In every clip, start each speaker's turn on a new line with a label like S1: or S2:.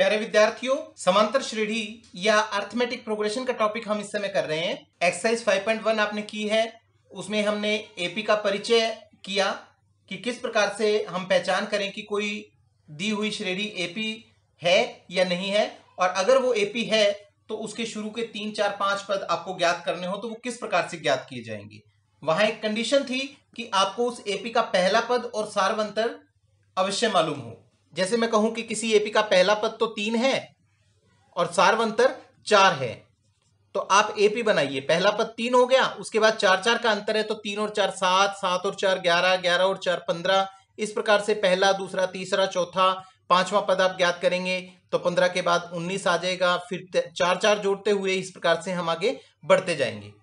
S1: प्यारे विद्यार्थियों, समांतर श्रेणी या अर्थमेटिक प्रोग्रेशन का टॉपिक हम इस समय कर रहे हैं। एक्सरसाइज 5.1 आपने की है, उसमें हमने एपी का परिचय किया कि किस प्रकार से हम पहचान करें कि कोई दी हुई श्रेणी एपी है या नहीं है, और अगर वो एपी है तो उसके शुरू के 3, 4, 5 पद आपको ज्ञात करने हो तो वो किस प्रकार से ज्ञात किए जाएंगे। वहां एक कंडीशन थी कि आपको उस एपी का पहला पद और सार्वंतर अवश्य मालूम हो। जैसे मैं कहूं कि किसी एपी का पहला पद तो 3 है और सार्वंतर 4 है, तो आप एपी बनाइए। पहला पद 3 हो गया, उसके बाद 4 4 का अंतर है तो 3 और 4 7, 7 और 4 11, 11 और 4 15। इस प्रकार से पहला, दूसरा, तीसरा, चौथा, 5वां पद आप ज्ञात करेंगे तो 15 के बाद 19 आ जाएगा। फिर 4 4 जोड़ते हुए इस प्रकार से हम आगे बढ़ते जाएंगे।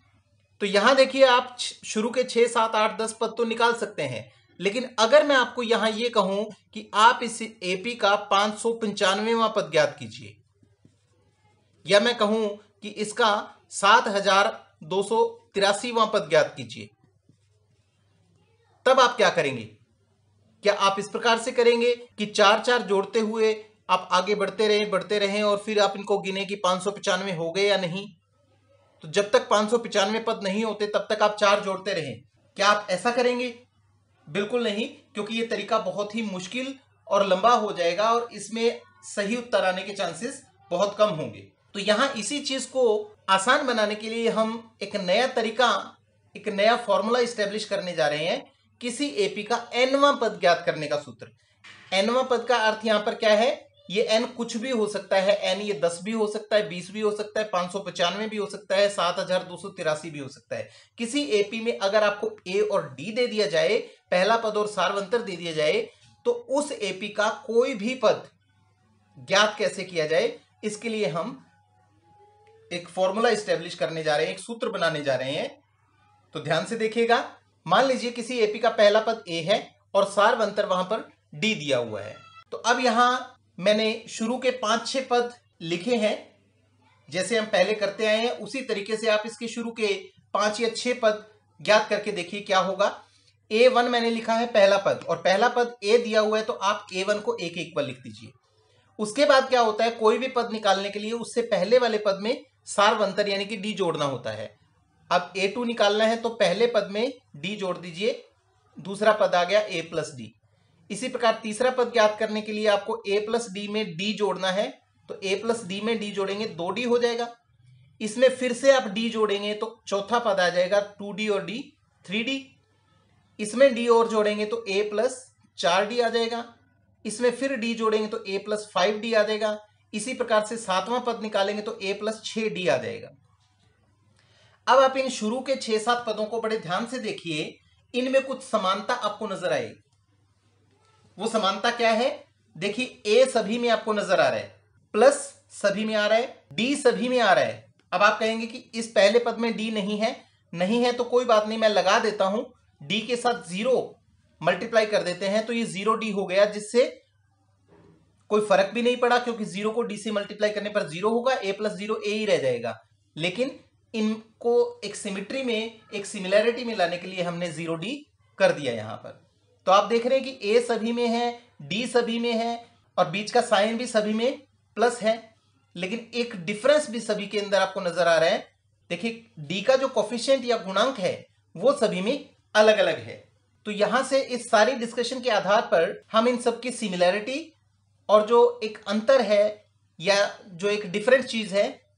S1: तो यहां देखिए, आप शुरू के 6, 7, 8, 10 पद तो निकाल सकते हैं, लेकिन अगर मैं आपको यहां ये कहूं कि आप इस एपी का 595वां पद ज्ञात कीजिए, या मैं कहूं कि इसका 7283वां पद ज्ञात कीजिए, तब आप क्या करेंगे? क्या आप इस प्रकार से करेंगे कि 4 4 जोड़ते हुए आप आगे बढ़ते रहें और फिर आप इनको गिने कि 595 हो गए या नहीं? तो जब तक 595 पद नहीं होते तब तक आप 4 जोड़ते रहें। क्या आप ऐसा करेंगे? बिल्कुल नहीं, क्योंकि ये तरीका बहुत ही मुश्किल और लंबा हो जाएगा और इसमें सही उत्तर आने के चांसेस बहुत कम होंगे। तो यहां इसी चीज को आसान बनाने के लिए हम एक नया तरीका, एक नया फॉर्मूला इस्टेब्लिश करने जा रहे हैं। किसी एपी का nवां पद ज्ञात करने का सूत्र। nवां पद का अर्थ यहां पर क्या है? ये n कुछ भी हो सकता है। n ये 10 भी हो सकता है, 20 भी हो सकता है, 595 भी हो सकता है, 7283 भी हो सकता है। किसी एपी में अगर आपको a और d दे दिया जाए, पहला पद और सार्वंतर दे दिया जाए, तो उस एपी का कोई भी पद ज्ञात कैसे किया जाए, इसके लिए हम एक फॉर्मूला इस्टेब्लिश करने जा रहे हैं, एक सूत्र बनाने जा रहे हैं। तो ध्यान से देखिएगा। मान लीजिए किसी एपी का पहला पद a है और सार्वंतर वहां पर d दिया हुआ है। तो अब यहां मैंने शुरू के 5-6 पद लिखे हैं, जैसे हम पहले करते आए हैं उसी तरीके से आप इसके शुरू के 5 या 6 पद ज्ञात करके देखिए क्या होगा। a1 मैंने लिखा है पहला पद, और पहला पद a दिया हुआ है तो आप a1 को a के इक्वल लिख दीजिए। उसके बाद क्या होता है, कोई भी पद निकालने के लिए उससे पहले वाले पद में सार्वंतर यानी कि d जोड़ना होता है। अब a2 निकालना है तो पहले पद में d जोड़ दीजिए, दूसरा पद आ गया a प्लस डी। इसी प्रकार तीसरा पद ज्ञात करने के लिए आपको a प्लस डी में d जोड़ना है, तो a प्लस डी में d जोड़ेंगे 2d हो जाएगा। इसमें फिर से आप d जोड़ेंगे तो चौथा पद आ जाएगा 2d और d 3d। इसमें d और जोड़ेंगे तो a प्लस 4d आ जाएगा। इसमें फिर d जोड़ेंगे तो a प्लस 5d आ जाएगा। इसी प्रकार से 7वां पद निकालेंगे तो a प्लस 6d आ जाएगा। अब आप इन शुरू के 6-7 पदों को बड़े ध्यान से देखिए, इनमें कुछ समानता आपको नजर आएगी। वो समानता क्या है? देखिए, a सभी में आपको नजर आ रहा है, प्लस सभी में आ रहा है, d सभी में आ रहा है। अब आप कहेंगे कि इस पहले पद में d नहीं है तो कोई बात नहीं, मैं लगा देता हूं, d के साथ 0 मल्टीप्लाई कर देते हैं तो ये 0d हो गया, जिससे कोई फर्क भी नहीं पड़ा, क्योंकि 0 को d से मल्टीप्लाई करने पर 0 होगा, a प्लस 0 a ही रह जाएगा। लेकिन इनको एक सिमिट्री में, एक सिमिलैरिटी में लाने के लिए हमने 0d कर दिया यहां पर। तो आप देख रहे हैं कि a सभी में है, d सभी में है, और बीच का साइन भी सभी में प्लस है, लेकिन एक डिफरेंस भी सभी के अंदर आपको नजर आ रहा है। देखिए, d का जो कोफिशिएंट या गुणांक है वो सभी में अलग अलग है। तो यहां से इस सारी डिस्कशन के आधार पर हम इन सबकी सिमिलैरिटी और जो एक अंतर है या जो एक डिफरेंट चीज है,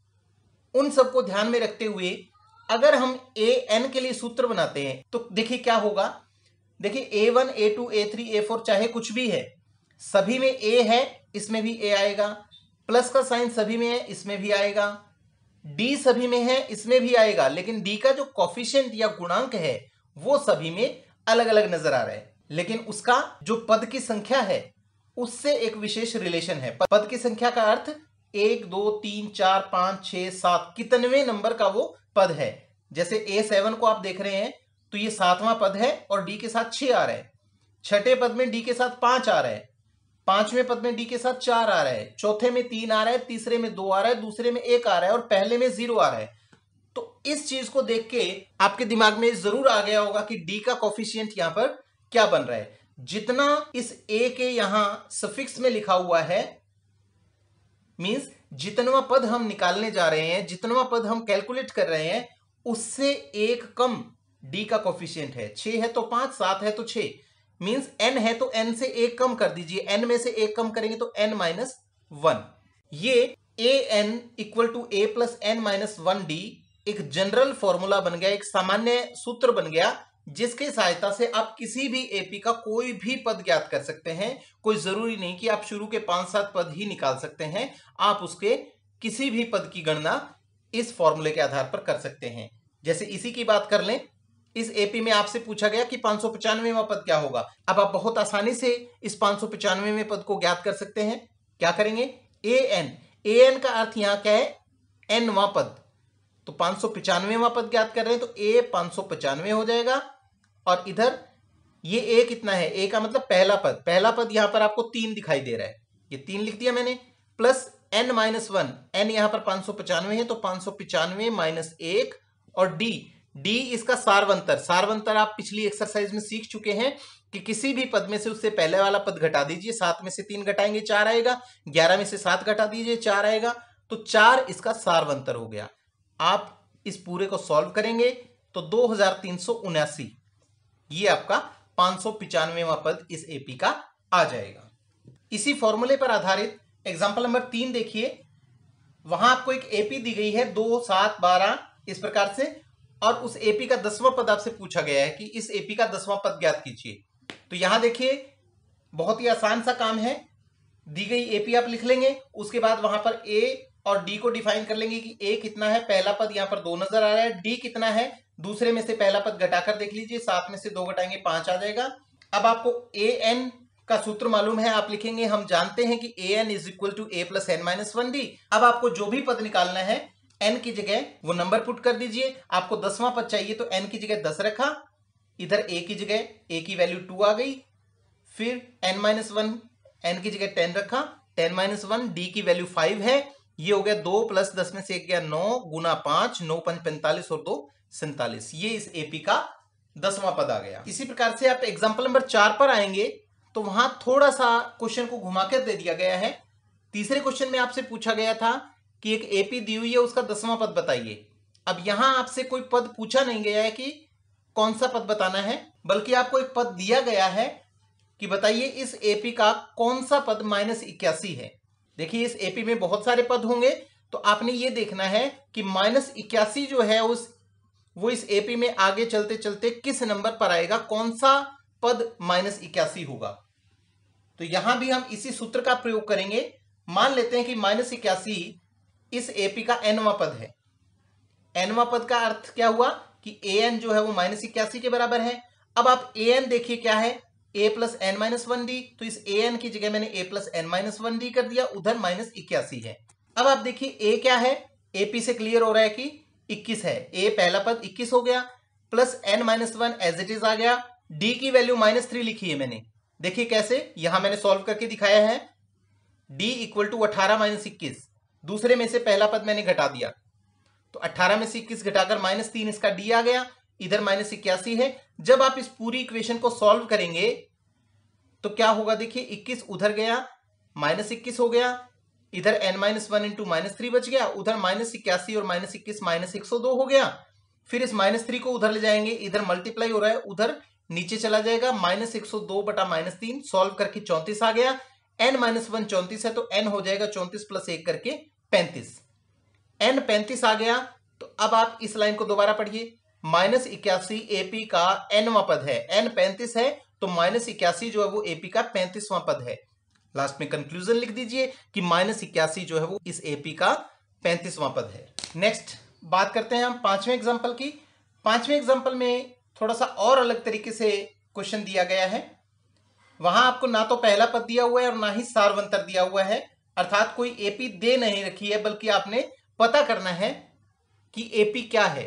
S1: उन सबको ध्यान में रखते हुए अगर हम an के लिए सूत्र बनाते हैं तो देखिए क्या होगा। देखिए, a1, a2, a3, a4 चाहे कुछ भी है, सभी में a है, इसमें भी a आएगा, प्लस का साइन सभी में है, इसमें भी आएगा, d सभी में है, इसमें भी आएगा, लेकिन d का जो कोफिशिएंट या गुणांक है वो सभी में अलग अलग नजर आ रहा है। लेकिन उसका जो पद की संख्या है उससे एक विशेष रिलेशन है। पद की संख्या का अर्थ 1, 2, 3, 4, 5, 6, 7 कितनवें नंबर का वो पद है। जैसे a7 को आप देख रहे हैं तो ये 7वां पद है और d के साथ 6 आ रहा है। छठे पद में d के साथ 5 आ रहा है, 5वें पद में d के साथ 4 आ रहा है, चौथे में 3 आ रहा है, तीसरे में 2 आ रहा है, दूसरे में 1 आ रहा है और पहले में 0 आ रहा है। तो इस चीज को देख के आपके दिमाग में जरूर आ गया होगा कि d का कोफिशिएंट यहां पर क्या बन रहा है। जितना इस a के यहां सफिक्स में लिखा हुआ है मींस जितनवा पद हम निकालने जा रहे हैं, जितनवा पद हम कैलकुलेट कर रहे हैं, उससे एक कम डी का कोफिशिएंट है। 6 है तो 5, 7 है तो 6, मींस n है तो n से एक कम कर दीजिए। n में से एक कम करेंगे तो n माइनस 1। ये an equal to a plus n minus 1d एक जनरल फॉर्मूला बन गया, एक सामान्य सूत्र बन गया, जिसके सहायता से आप किसी भी एपी का कोई भी पद ज्ञात कर सकते हैं। कोई जरूरी नहीं कि आप शुरू के 5-7 पद ही निकाल सकते हैं, आप उसके किसी भी पद की गणना इस फॉर्मूले के आधार पर कर सकते हैं। जैसे इसी की बात कर लें, इस एपी में आपसे पूछा गया कि 595वां पद क्या होगा। अब आप बहुत आसानी से इस 595वें पद को ज्ञात कर सकते हैं। क्या करेंगे? an का अर्थ यहां क्या है? nवां पद। तो 595वां पद ज्ञात कर रहे हैं तो a 595 हो जाएगा। और इधर ये a कितना है? a का मतलब पहला पद। पहला पद यहां पर आपको 3 दिखाई दे रहा है, ये 3 लिख दिया मैंने, प्लस n माइनस 1। n यहां पर 595 है तो 595 माइनस 1, और d इसका सारवंतर। सारवंतर आप पिछली एक्सरसाइज में सीख चुके हैं कि किसी भी पद में से उससे पहले वाला पद घटा दीजिए। 7 में से 3 घटाएंगे 4 आएगा, 11 में से 7 घटा दीजिए 4 आएगा, तो 4 इसका सारवंतर हो गया। आप इस पूरे को सॉल्व करेंगे तो 2379 ये आपका 595वां पद इस एपी का आ जाएगा। इसी फॉर्मूले पर आधारित एग्जांपल नंबर 3 देखिए। वहां आपको एक एपी दी गई है 2, 7, 12 इस प्रकार से, और उस एपी का 10वां पद आपसे पूछा गया है कि इस एपी का 10वां पद ज्ञात कीजिए। तो यहां देखिए बहुत ही आसान सा काम है। दी गई एपी आप लिख लेंगे, उसके बाद वहां पर ए और डी को डिफाइन कर लेंगे कि ए कितना है, पहला पद यहां पर 2 नजर आ रहा है, डी कितना है, दूसरे में से पहला पद घटाकर देख लीजिए, 7 में से 2 घटाएंगे 5 आ जाएगा। अब आपको ए एन का सूत्र मालूम है, आप लिखेंगे, हम जानते हैं कि a n is equal to a plus n minus 1d। अब आपको जो भी पद निकालना है एन की जगह वो नंबर पुट कर दीजिए। आपको 10वां पद चाहिए तो एन की जगह 10 रखा, इधर ए की जगह ए की वैल्यू 2 आ गई, फिर एन माइनस 1 एन की जगह 10 रखा, 10 माइनस 1 डी की वैल्यू 5 है, ये हो गया 2 प्लस 10 में से 1 गया 9 गुना 5, 9 5 45 और 2 47। ये इस एपी का 10वां पद आ गया। इसी प्रकार से आप एग्जांपल नंबर 4 पर आएंगे तो वहां थोड़ा सा क्वेश्चन को घुमाकर दे दिया गया है। तीसरे क्वेश्चन में आपसे पूछा गया था कि एक एपी दी हुई है, उसका 10वां पद बताइए। अब यहां आपसे कोई पद पूछा नहीं गया है कि कौन सा पद बताना है, बल्कि आपको एक पद दिया गया है कि बताइए इस एपी का कौन सा पद -81 है। देखिए इस एपी में बहुत सारे पद होंगे, तो आपने ये देखना है कि -81 जो है वो इस एपी में आगे चलते चलते किस नंबर पर आएगा, कौन सा पद -81 होगा। तो यहां भी हम इसी सूत्र का प्रयोग करेंगे। मान लेते हैं कि -81 इस एपी का nवां पद है। nवां पद का अर्थ क्या हुआ कि an जो है वो -81 के बराबर है। अब आप an देखिए क्या है, a plus n minus 1d, तो इस an की जगह मैंने a plus n minus 1d कर दिया, उधर -81 है। अब आप देखिए a क्या है, AP से क्लियर हो रहा है कि 21 है, a पहला पद 21 हो गया, plus n minus 1 as it is आ गया, d की वैल्यू -3 लिखी है मैंने। देखिए कैसे, यहां मैंने सॉल्व करके दिखाया है, d इक्वल टू 18 माइनस 21, दूसरे में से पहला पद मैंने घटा दिया, तो 18 में से 21 घटाकर -3 इसका d आ गया, इधर -81 है। जब आप इस पूरी इक्वेशन को सॉल्व करेंगे तो क्या होगा, देखिए 21 उधर गया, -21 हो गया, इधर n-1 इंटू -3 बच गया, उधर -81 और -21 -102 हो गया। फिर इस -3 को उधर ले जाएंगे, इधर मल्टीप्लाई हो रहा है, उधर नीचे चला जाएगा, -102 बटा -3, सॉल्व करके 34 आ गया। n-1 34 है तो n हो जाएगा 34 प्लस 1 करके 35। n 35 आ गया, तो अब आप इस लाइन को दोबारा पढ़िए, -81 एपी का nवां पद है, n 35 है तो -81 जो है वो एपी का 35वां पद है। लास्ट में कंक्लूजन लिख दीजिए कि -81 जो है वो इस एपी का 35वां पद है। नेक्स्ट बात करते हैं हम 5वें एग्जांपल की। 5वें एग्जांपल में थोड़ा सा और अलग तरीके से क्वेश्चन दिया गया है। वहां आपको ना तो पहला पद दिया हुआ है और ना ही सारवंतर दिया हुआ है, अर्थात कोई एपी दे नहीं रखी है, बल्कि आपने पता करना है कि एपी क्या है।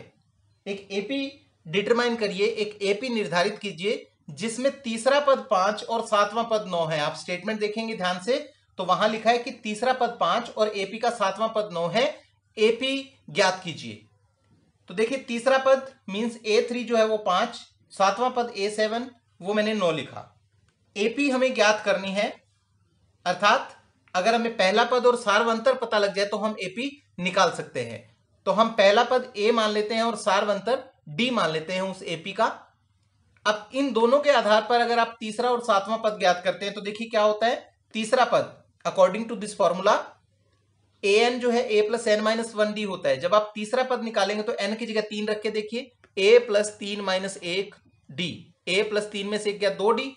S1: एक एपी डिटरमाइन करिए, एक एपी निर्धारित कीजिए जिसमें तीसरा पद 5 और 7वां पद 9 है। आप स्टेटमेंट देखेंगे ध्यान से तो वहां लिखा है कि तीसरा पद 5 और एपी का 7वां पद 9 है, एपी ज्ञात कीजिए। तो देखिए तीसरा पद मींस A3 जो है वो 5, 7वां पद A7 वो मैंने 9 लिखा। एपी हमें ज्ञात करनी है, अर्थात अगर हमें पहला पद और सार्वंतर पता लग जाए तो हम एपी निकाल सकते हैं। तो हम पहला पद ए मान लेते हैं और सार्वंतर डी मान लेते हैं उस एपी का। अब इन दोनों के आधार पर अगर आप तीसरा और सातवां पद ज्ञात करते हैं तो देखिए क्या होता है। तीसरा पद according to this formula a n जो है a plus n minus one d होता है। जब आप तीसरा पद निकालेंगे तो एन की जगह 3 रख के देखिए, ए प्लस 3 माइनस 1 डी, ए प्लस 3 में से एक गया 2 डी,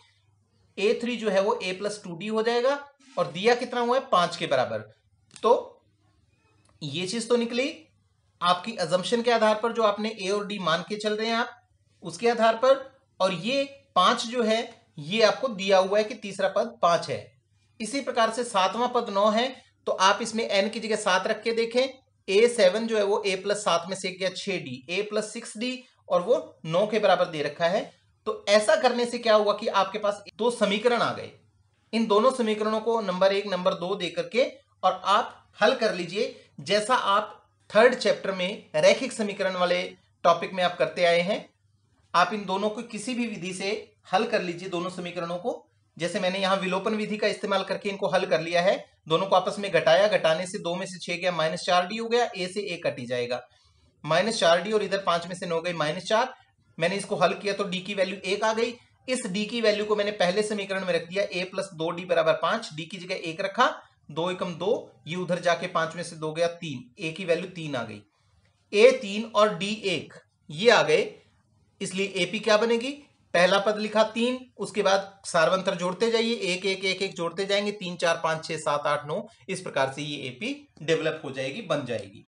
S1: ए3 जो है वो ए प्लस 2 डी हो जाएगा और दिया कितना हुआ है 5 के बराबर। तो ये चीज तो निकली आपकी अजम्पशन के आधार पर, जो आपने ए और डी मान के चल रहे हैं आप उसके आधार पर, और ये 5 जो है ये आपको दिया हुआ है कि तीसरा पद 5 है। इसी प्रकार से सातवां पद 9 है तो आप इसमें n की जगह 7 रख के देखें, a7 जो है वो a प्लस 7 में से गया 6d, a प्लस 6d और वो 9 के बराबर दे रखा है। तो ऐसा करने से क्या हुआ कि आपके पास दो समीकरण आ गए। इन दोनों समीकरणों को नंबर 1 नंबर 2 दे करके और आप हल कर लीजिए, जैसा आप थर्ड चैप्टर में रैखिक समीकरण वाले टॉपिक में आप करते आए हैं। आप इन दोनों को किसी भी विधि से हल कर लीजिए, दोनों समीकरणों को। जैसे मैंने यहां विलोपन विधि का इस्तेमाल करके इनको हल कर लिया है, दोनों को आपस में घटाया, घटाने से 2 में से 6 गया -4d हो गया, a से a कट ही जाएगा, -4d और इधर 5 में से 9 गई -4। मैंने इसको हल किया तो d की वैल्यू 1 आ गई। इस d की वैल्यू को मैंने पहले समीकरण में रख दिया, a प्लस 2d बराबर 5, d की जगह 1 रखा, 2 एकम 2, ये उधर जाके 5 में से 2 गया 3, a की वैल्यू 3 आ गई, a 3 और d 1 ये आ गए। इसलिए एपी क्या बनेगी, पहला पद लिखा 3, उसके बाद सार्वंतर जोड़ते जाइए, 1 1 1 1 जोड़ते जाएंगे, 3 4 5 6 7 8 9, इस प्रकार से ये एपी डेवलप हो जाएगी, बन जाएगी।